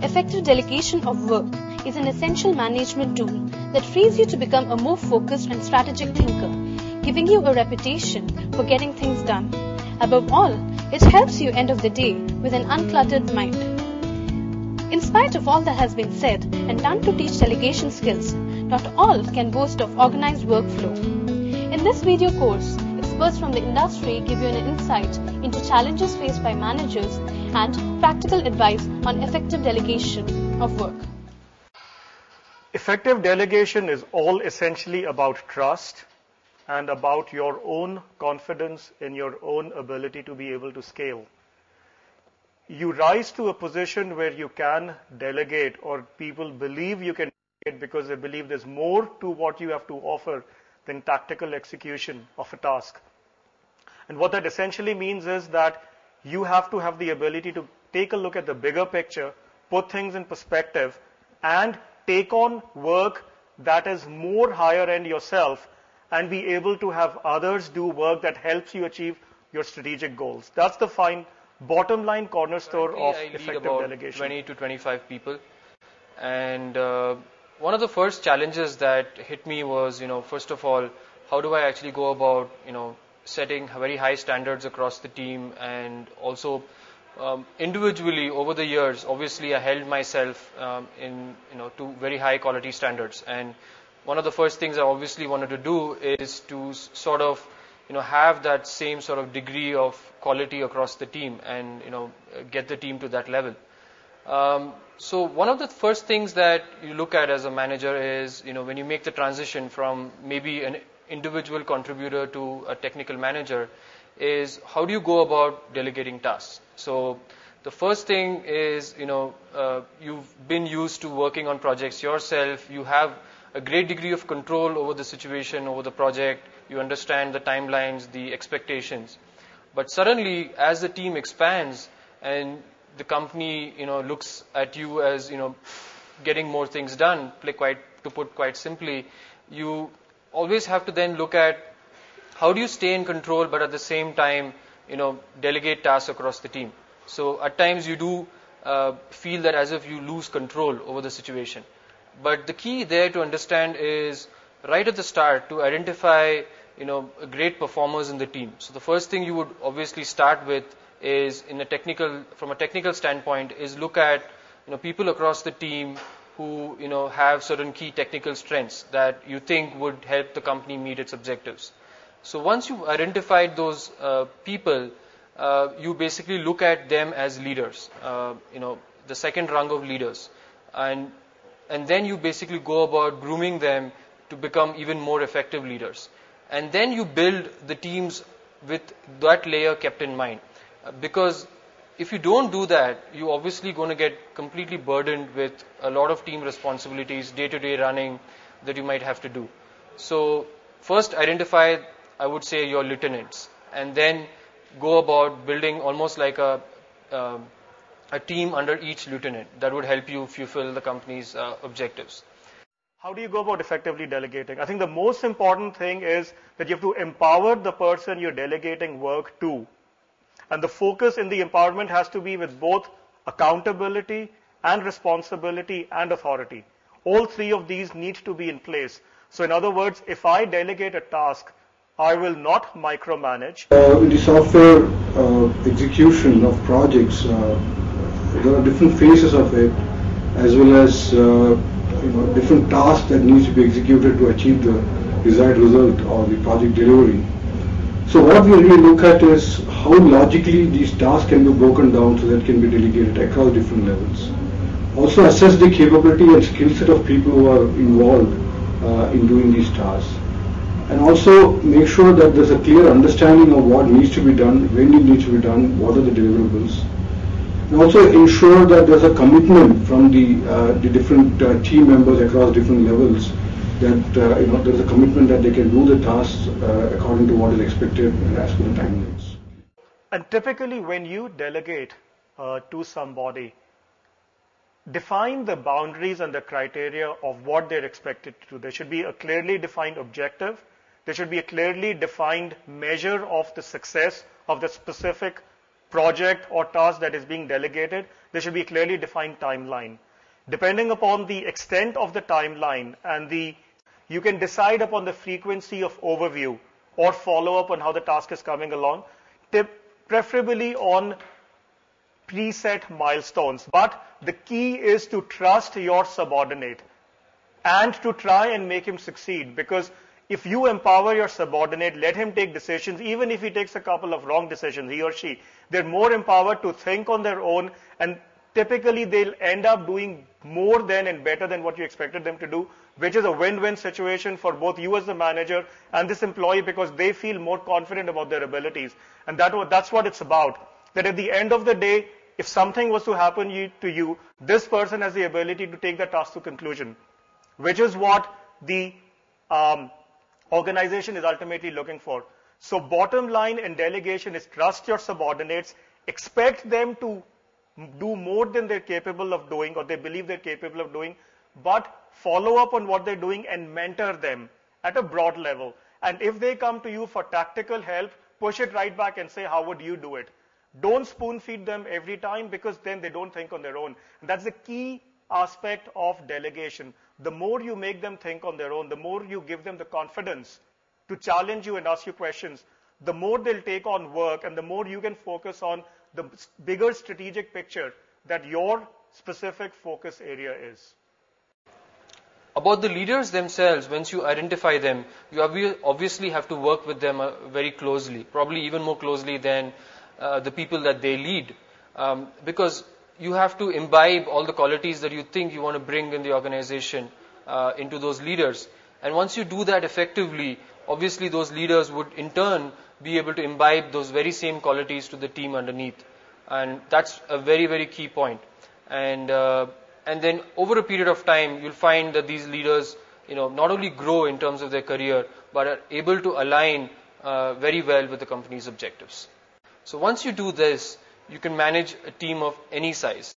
Effective delegation of work is an essential management tool that frees you to become a more focused and strategic thinker, giving you a reputation for getting things done. Above all, it helps you end of the day with an uncluttered mind. In spite of all that has been said and done to teach delegation skills, not all can boast of organized workflow. In this video course, experts from the industry give you an insight into challenges faced by managers and practical advice on effective delegation of work. Effective delegation is all essentially about trust and about your own confidence in your own ability to be able to scale. You rise to a position where you can delegate, or people believe you can delegate because they believe there's more to what you have to offer than tactical execution of a task. And what that essentially means is that you have to have the ability to take a look at the bigger picture, put things in perspective, and take on work that is more higher end yourself and be able to have others do work that helps you achieve your strategic goals. That's the bottom line cornerstone of effective delegation. 20 to 25 people. And one of the first challenges that hit me was, first of all, how do I actually go about, setting very high standards across the team, and also individually over the years, obviously I held myself to very high quality standards. And one of the first things I obviously wanted to do is to sort of, have that same sort of degree of quality across the team and, get the team to that level. So one of the first things that you look at as a manager is, when you make the transition from maybe an individual contributor to a technical manager, is how do you go about delegating tasks? So the first thing is, you've been used to working on projects yourself. You have a great degree of control over the situation, over the project. You understand the timelines, the expectations. But suddenly, as the team expands and the company, looks at you as, getting more things done, to put quite simply, you always have to then look at how do you stay in control, but at the same time, delegate tasks across the team. So at times you do feel that as if you lose control over the situation. But the key there to understand is right at the start to identify, great performers in the team. So the first thing you would obviously start with is from a technical standpoint, is look at, people across the team who, have certain key technical strengths that you think would help the company meet its objectives. So once you've identified those people, you basically look at them as leaders, the second rung of leaders. And then you basically go about grooming them to become even more effective leaders. And then you build the teams with that layer kept in mind. Because if you don't do that, you're obviously going to get completely burdened with a lot of team responsibilities, day-to-day running that you might have to do. So first identify, I would say, your lieutenants, and then go about building almost like a team under each lieutenant that would help you fulfill the company's objectives. How do you go about effectively delegating? I think the most important thing is that you have to empower the person you're delegating work to. And the focus in the empowerment has to be with both accountability and responsibility and authority. All three of these need to be in place. So in other words, if I delegate a task, I will not micromanage. In the software execution of projects, there are different phases of it, as well as different tasks that needs to be executed to achieve the desired result or the project delivery. So what we really look at is how logically these tasks can be broken down so that it can be delegated across different levels. Also assess the capability and skill set of people who are involved in doing these tasks. And also make sure that there's a clear understanding of what needs to be done, when it needs to be done, what are the deliverables. And also ensure that there's a commitment from the different team members across different levels, that there's a commitment that they can do the tasks according to what is expected as per the timelines. And typically when you delegate to somebody, define the boundaries and the criteria of what they're expected to do. There should be a clearly defined objective. There should be a clearly defined measure of the success of the specific project or task that is being delegated, there should be a clearly defined timeline. Depending upon the extent of the timeline and you can decide upon the frequency of overview or follow up on how the task is coming along, preferably on preset milestones. But the key is to trust your subordinate and to try and make him succeed, because if you empower your subordinate, let him take decisions, even if he takes a couple of wrong decisions, he or she, they're more empowered to think on their own, and typically they'll end up doing more than and better than what you expected them to do, which is a win-win situation for both you as the manager and this employee, because they feel more confident about their abilities. And that's what it's about. That at the end of the day, if something was to happen to you, this person has the ability to take the task to conclusion, which is what the organization is ultimately looking for. So bottom line in delegation is trust your subordinates, expect them to do more than they're capable of doing or they believe they're capable of doing, but follow up on what they're doing and mentor them at a broad level. And if they come to you for tactical help, push it right back and say, how would you do it? Don't spoon feed them every time, because then they don't think on their own. And that's the key aspect of delegation. The more you make them think on their own, the more you give them the confidence to challenge you and ask you questions, the more they'll take on work and the more you can focus on the bigger strategic picture that your specific focus area is. About the leaders themselves, once you identify them, you obviously have to work with them very closely, probably even more closely than the people that they lead, because you have to imbibe all the qualities that you think you want to bring in the organization into those leaders. And once you do that effectively, obviously those leaders would in turn be able to imbibe those very same qualities to the team underneath. And that's a very, very key point. And then over a period of time, you'll find that these leaders, not only grow in terms of their career, but are able to align very well with the company's objectives. So once you do this, you can manage a team of any size.